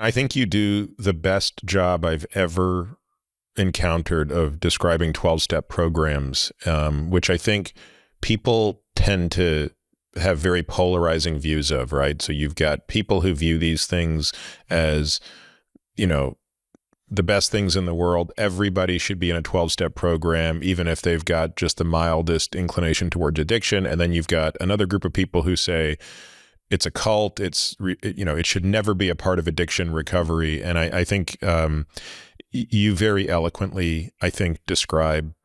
I think you do the best job I've ever encountered of describing 12-step programs, which I think people tend to have very polarizing views of, right? So you've got people who view these things as, the best things in the world. Everybody should be in a 12-step program, even if they've got just the mildest inclination towards addiction. And then you've got another group of people who say it's a cult. It should never be a part of addiction recovery. And I think you very eloquently, I think, describe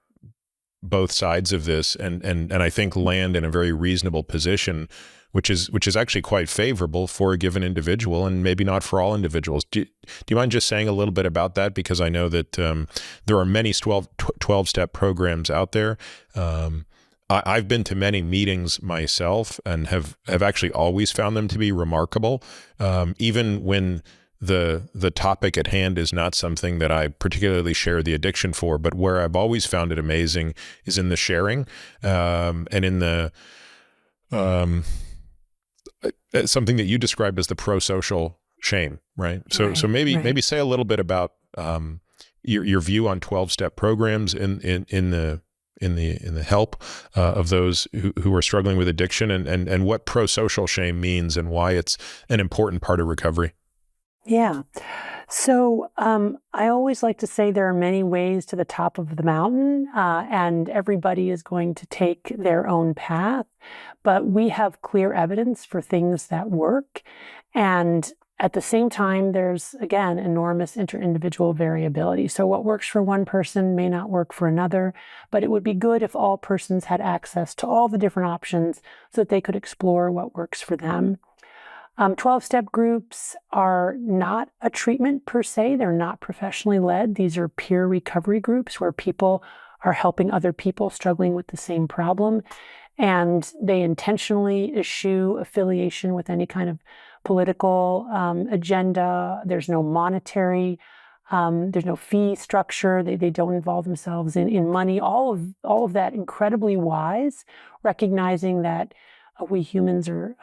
both sides of this, and I think land in a very reasonable position, which is actually quite favorable for a given individual, and maybe not for all individuals. Do you mind just saying a little bit about that? Because I know that there are many 12-step programs out there. I've been to many meetings myself and have actually always found them to be remarkable, even when the topic at hand is not something that I particularly share the addiction for, but where I've always found it amazing is in the sharing, and in the something that you described as the pro-social shame, right? So maybe say a little bit about your view on 12-step programs in the help of those who are struggling with addiction, and what pro-social shame means and why it's an important part of recovery. Yeah. So I always like to say there are many ways to the top of the mountain, and everybody is going to take their own path. But we have clear evidence for things that work. And at the same time, there's, again, enormous inter-individual variability. So what works for one person may not work for another, but it would be good if all persons had access to all the different options so that they could explore what works for them. 12-step groups are not a treatment per se. They're not professionally led. These are peer recovery groups where people are helping other people struggling with the same problem. And they intentionally eschew affiliation with any kind of political agenda. There's no monetary, there's no fee structure. They don't involve themselves in money. All of that incredibly wise, recognizing that we humans are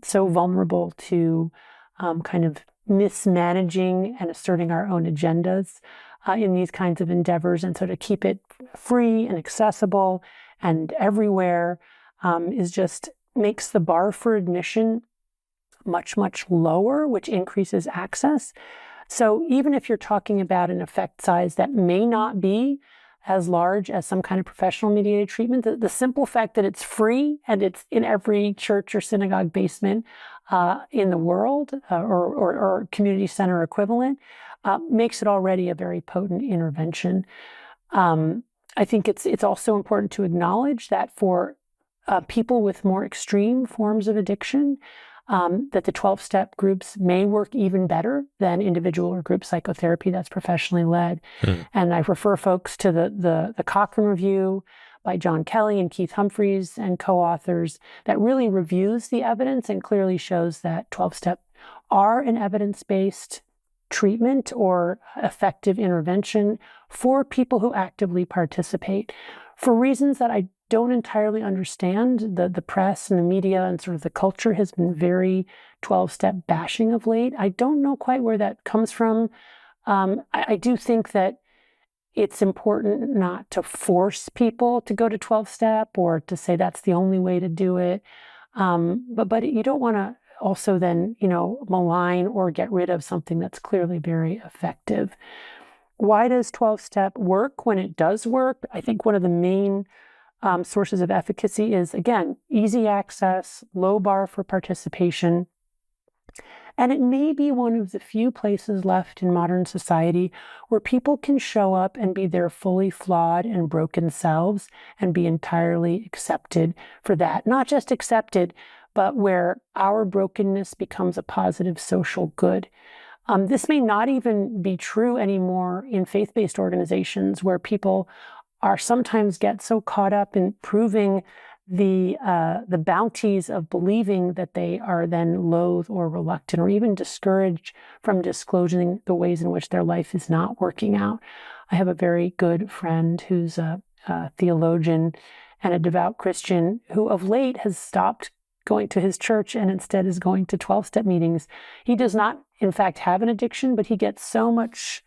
so vulnerable to kind of mismanaging and asserting our own agendas in these kinds of endeavors. And so to keep it free and accessible and everywhere makes the bar for admission much, much lower, which increases access. So even if you're talking about an effect size that may not be as large as some kind of professional mediated treatment, the simple fact that it's free and it's in every church or synagogue basement in the world or community center equivalent makes it already a very potent intervention. I think it's also important to acknowledge that for people with more extreme forms of addiction, that the 12-step groups may work even better than individual or group psychotherapy that's professionally led. And I refer folks to the Cochrane Review by John Kelly and Keith Humphreys and co-authors that really reviews the evidence and clearly shows that 12-step are an evidence-based treatment or effective intervention for people who actively participate. For reasons that I don't entirely understand, the press and the media and sort of the culture has been very 12-step bashing of late. I don't know quite where that comes from. I do think that it's important not to force people to go to 12-step or to say that's the only way to do it. But you don't want to also then, malign or get rid of something that's clearly very effective. Why does 12-step work when it does work? I think one of the main sources of efficacy is, again, easy access, low bar for participation. And it may be one of the few places left in modern society where people can show up and be their fully flawed and broken selves and be entirely accepted for that. Not just accepted, but where our brokenness becomes a positive social good. This may not even be true anymore in faith-based organizations where people are sometimes get so caught up in proving the bounties of believing that they are then loath or reluctant or even discouraged from disclosing the ways in which their life is not working out. I have a very good friend who's a theologian and a devout Christian who of late has stopped going to his church and instead is going to 12-step meetings. He does not in fact, have an addiction, but he gets so much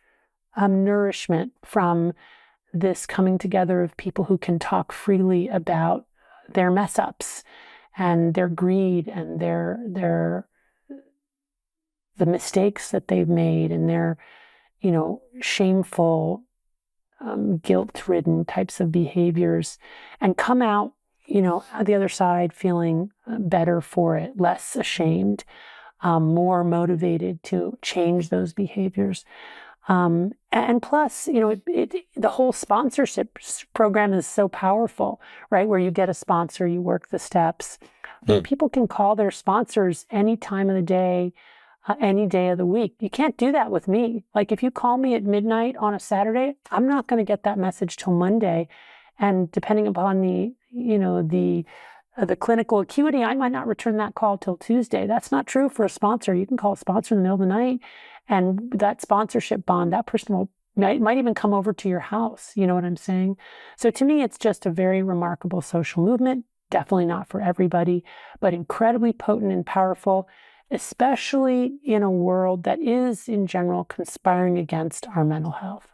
nourishment from this coming together of people who can talk freely about their mess ups and their greed and the mistakes that they've made and their, shameful, guilt-ridden types of behaviors, and come out, the other side feeling better for it, less ashamed, more motivated to change those behaviors. And plus, the whole sponsorship program is so powerful, right? Where you get a sponsor, you work the steps. People can call their sponsors any time of the day, any day of the week. You can't do that with me. Like if you call me at midnight on a Saturday, I'm not going to get that message till Monday. And depending upon the clinical acuity, I might not return that call till Tuesday. That's not true for a sponsor. You can call a sponsor in the middle of the night, and that sponsorship bond, that person might even come over to your house. You know what I'm saying? So to me, it's just a very remarkable social movement. Definitely not for everybody, but incredibly potent and powerful, especially in a world that is, in general, conspiring against our mental health.